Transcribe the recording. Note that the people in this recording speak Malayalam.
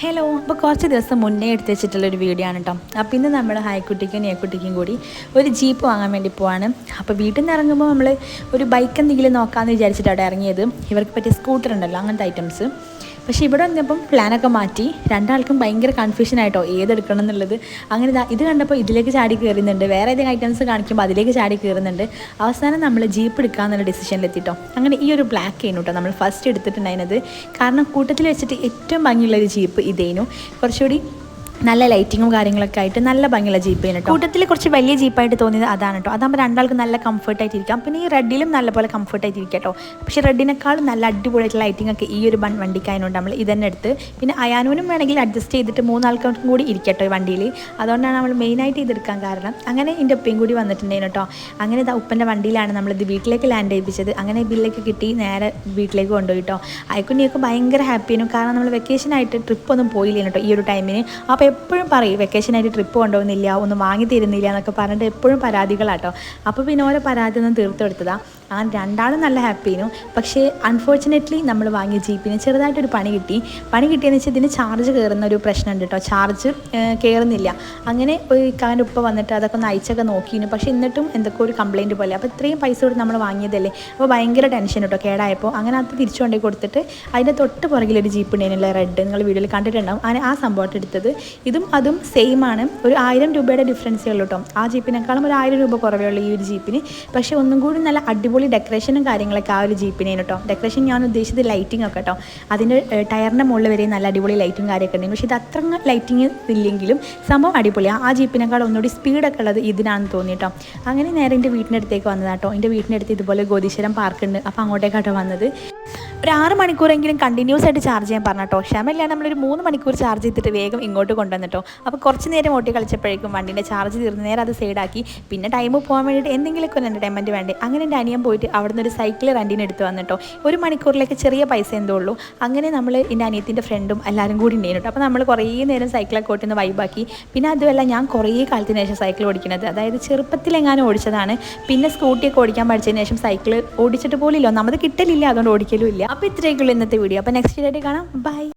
ഹലോ, അപ്പോൾ കുറച്ച് ദിവസം മുന്നേ എടുത്ത് വെച്ചിട്ടുള്ളൊരു വീഡിയോ ആണ് കേട്ടോ. അപ്പോൾ ഇന്ന് നമ്മൾ ഹായ്ക്കുട്ടിക്കും നേക്കുട്ടിക്കും കൂടി ഒരു ജീപ്പ് വാങ്ങാൻ വേണ്ടി പോവാണ്. അപ്പോൾ വീട്ടിൽ നിന്ന് ഇറങ്ങുമ്പോൾ നമ്മൾ ഒരു ബൈക്ക് എന്തെങ്കിലും നോക്കാമെന്ന് വിചാരിച്ചിട്ടാണ് ഇറങ്ങിയത്. ഇവർക്ക് പറ്റിയ സ്കൂട്ടർ ഉണ്ടല്ലോ, അങ്ങനത്തെ ഐറ്റംസ്. പക്ഷേ ഇവിടെ വന്നപ്പം പ്ലാനൊക്കെ മാറ്റി. രണ്ടാൾക്കും ഭയങ്കര കൺഫ്യൂഷനായിട്ടോ ഏതെടുക്കണം എന്നുള്ളത്. അങ്ങനെ ഇത് കണ്ടപ്പോൾ ഇതിലേക്ക് ചാടി കയറുന്നുണ്ട്, വേറെ ഏതെങ്കിലും ഐറ്റംസ് കാണിക്കുമ്പോൾ അതിലേക്ക് ചാടി കയറുന്നുണ്ട്. അവസാനം നമ്മൾ ജീപ്പ് എടുക്കാമെന്നുള്ള ഡിസിഷനിലെത്തിട്ടോ. അങ്ങനെ ഈ ഒരു ബ്ലാക്ക് ആയിരുന്നു കേട്ടോ നമ്മൾ ഫസ്റ്റ് എടുത്തിട്ടുണ്ടായിരുന്നത്. കാരണം കൂട്ടത്തിൽ വെച്ചിട്ട് ഏറ്റവും ഭംഗിയുള്ളൊരു ജീപ്പ് ഇതേനു. കുറച്ചുകൂടി നല്ല ലൈറ്റിങ്ങും കാര്യങ്ങളൊക്കെ ആയിട്ട് നല്ല ഭംഗിയുള്ള ജീപ്പ് കേട്ടോ. കൂട്ടത്തിൽ കുറച്ച് വലിയ ജീപ്പായിട്ട് തോന്നിയത് അതാണ് കേട്ടോ. അതാകുമ്പോൾ രണ്ടാൾക്ക് നല്ല കംഫർട്ടായിട്ട് ഇരിക്കാം. പിന്നെ ഈ റെഡിലും നല്ലപോലെ കംഫർട്ടായിട്ട് ഇരിക്കാം കേട്ടോ. പക്ഷേ റെഡിനേക്കാളും നല്ല അടിപൊളിയായിട്ടുള്ള ലൈറ്റിംഗ് ഒക്കെ ഈ ഒരു വണ്ടിക്കായതുകൊണ്ട് നമ്മൾ ഇതന്നെ എടുത്ത്. പിന്നെ അയാനുവിനും വേണമെങ്കിൽ അഡ്ജസ്റ്റ് ചെയ്തിട്ട് മൂന്നാൾക്കും കൂടി ഇരിക്കട്ടോ ഈ വണ്ടിയിൽ. അതുകൊണ്ടാണ് നമ്മൾ മെയിനായിട്ട് ഇതെടുക്കാൻ കാരണം. അങ്ങനെ എൻ്റെ ഉപ്പയും കൂടി വന്നിട്ടുണ്ടായിരുന്നു കേട്ടോ. അങ്ങനെ ഇതാ ഉപ്പൻ്റെ വണ്ടിയിലാണ് നമ്മളിത് വീട്ടിലേക്ക് ലാൻഡ് ചെയ്യിപ്പിച്ചത്. അങ്ങനെ ബില്ലൊക്കെ കിട്ടി നേരെ വീട്ടിലേക്ക് കൊണ്ടുപോയി കേട്ടോ. അയക്കുണ്ണിയൊക്കെ ഭയങ്കര ഹാപ്പിയാണ്. കാരണം നമ്മൾ വെക്കേഷനായിട്ട് ട്രിപ്പൊന്നും പോയില്ല കേട്ടോ ഈ ഒരു ടൈമിന്. അപ്പോൾ എപ്പോഴും പറയും വെക്കേഷനായിട്ട് ട്രിപ്പ് കൊണ്ടുപോകുന്നില്ല, ഒന്നും വാങ്ങി തരുന്നില്ല എന്നൊക്കെ പറഞ്ഞിട്ട് എപ്പോഴും പരാതികളാട്ടോ. അപ്പോൾ പിന്നെ ഓരോ പരാതി ഒന്നും തീർത്തെടുത്തതാണ്. അങ്ങനെ രണ്ടാളും നല്ല ഹാപ്പിയായിരുന്നു. പക്ഷേ അൺഫോർച്ചുനേറ്റ്ലി നമ്മൾ വാങ്ങിയ ജീപ്പിന് ചെറുതായിട്ടൊരു പണി കിട്ടിയെന്ന് വെച്ചാൽ ഇതിന് ചാർജ് കയറുന്ന ഒരു പ്രശ്നമുണ്ട് കേട്ടോ. ചാർജ് കയറുന്നില്ല. അങ്ങനെ ഒരു ഇക്കാൻ്റെ ഉപ്പ വന്നിട്ട് അതൊക്കെ ഒന്ന് അയച്ചൊക്കെ നോക്കിയിരുന്നു. പക്ഷേ എന്നിട്ടും എന്തൊക്കെ ഒരു കംപ്ലയിൻറ്റ് പോലെ. അപ്പോൾ ഇത്രയും പൈസ കൊടുത്ത് നമ്മൾ വാങ്ങിയതല്ലേ. അപ്പോൾ ഭയങ്കര ടെൻഷൻ കേട്ടോ കേടായപ്പോൾ. അങ്ങനെ അത് തിരിച്ചു കൊണ്ടേ കൊടുത്തിട്ട് അതിൻ്റെ തൊട്ട് പുറകിലൊരു ജീപ്പ് ഉണ്ടായിരുന്നില്ല, റെഡ്, നിങ്ങൾ വീഡിയോയിൽ കണ്ടിട്ടുണ്ടാവും. അങ്ങനെ ആ സംഭവമായിട്ട് എടുത്തത്. അതും സെയിം ആണ്. ഒരു 1000 രൂപയുടെ ഡിഫറൻസേ ഉള്ളൂ കേട്ടോ. ആ ജീപ്പിനേക്കാളും ഒരു 1000 രൂപ കുറവേ ഉള്ളൂ ഈ ഒരു ജീപ്പിന്. പക്ഷേ ഒന്നും കൂടി നല്ല അടിപൊളി ഡെക്കറേഷനും കാര്യങ്ങളൊക്കെ ആ ഒരു ജീപ്പിനേനു കേട്ടോ. ഡെക്കറേഷൻ ഞാൻ ഉദ്ദേശിച്ചത് ലൈറ്റിംഗ് ഒക്കെ കേട്ടോ. അതിൻ്റെ ടയറിൻ്റെ മുകളിൽ വരെ നല്ല അടിപൊളി ലൈറ്റും കാര്യമൊക്കെ ഉണ്ടായിരുന്നു. പക്ഷേ ഇത് അത്ര ലൈറ്റിങ് ഇല്ലെങ്കിലും സംഭവം അടിപൊളിയാണ്. ആ ജീപ്പിനേക്കാൾ ഒന്നുകൂടി സ്പീഡൊക്കെ ഉള്ളത് ഇതിനാണെന്ന് തോന്നി കേട്ടോ. അങ്ങനെ നേരെ എൻ്റെ വീട്ടിൻ്റെ അടുത്തേക്ക് വന്നതാട്ടോ. എൻ്റെ വീട്ടിൻ്റെ അടുത്ത് ഇതുപോലെ ഗോതീശ്വരം പാർക്കുണ്ട്. അപ്പോൾ അങ്ങോട്ടേക്കാട്ടോ വന്നത്. ഒരു 6 മണിക്കൂറെങ്കിലും കണ്ടിന്യൂസ് ആയിട്ട് ചാർജ് ചെയ്യാൻ പറഞ്ഞോ. ക്ഷമയില്ല, നമ്മളൊരു 3 മണിക്കൂർ ചാർജ് ചെയ്തിട്ട് വേഗം ഇങ്ങോട്ട് കൊണ്ടുവന്നിട്ടോ. അപ്പോൾ കുറച്ച് നേരം ഓട്ടി കളിച്ചപ്പോഴേക്കും വണ്ടീൻ്റെ ചാർജ് തീർന്ന് നേരെ അത് സൈഡാക്കി. പിന്നെ ടൈം പോകാൻ വേണ്ടിയിട്ട് എന്തെങ്കിലുമൊക്കെ ഒരു എൻ്റർടൈൻമെൻറ്റ് വേണ്ടേ. അങ്ങനെ എൻ്റെ അനിയൻ പോയിട്ട് അവിടെ നിന്ന് ഒരു സൈക്കിൾ റെൻറ്റിന് എടുത്ത് വന്നിട്ടോ. 1 മണിക്കൂറിലേക്ക് ചെറിയ പൈസ എന്തോ ഉള്ളൂ. അങ്ങനെ നമ്മൾ എൻ്റെ അനിയത്തിൻ്റെ ഫ്രണ്ടും എല്ലാവരും കൂടി ഉണ്ടായിരുന്നു കേട്ടോ. അപ്പോൾ നമ്മൾ കുറേ നേരം സൈക്കിളൊക്കെ ഓട്ടുന്ന വൈബാക്കി. പിന്നെ അതുമല്ല ഞാൻ കുറേ കാലത്തിന് ശേഷം സൈക്കിൾ ഓടിക്കുന്നത്. അതായത് ചെറുപ്പത്തിലെങ്ങാനും ഓടിച്ചതാണ്. പിന്നെ സ്കൂട്ടിയൊക്കെ ഓടിക്കാൻ പഠിച്ചതിന് ശേഷം സൈക്കിൾ ഓടിച്ചിട്ട് പോലില്ല, ഒന്നാമത് കിട്ടലില്ല, അതുകൊണ്ട് ഓടിക്കലും ഇല്ല. അപ്പോൾ ഇത്രയൊക്കെയുള്ള ഇന്നത്തെ വീഡിയോ. അപ്പോൾ നെക്സ്റ്റ് ഡേറ്റ് കാണാം. ബൈ.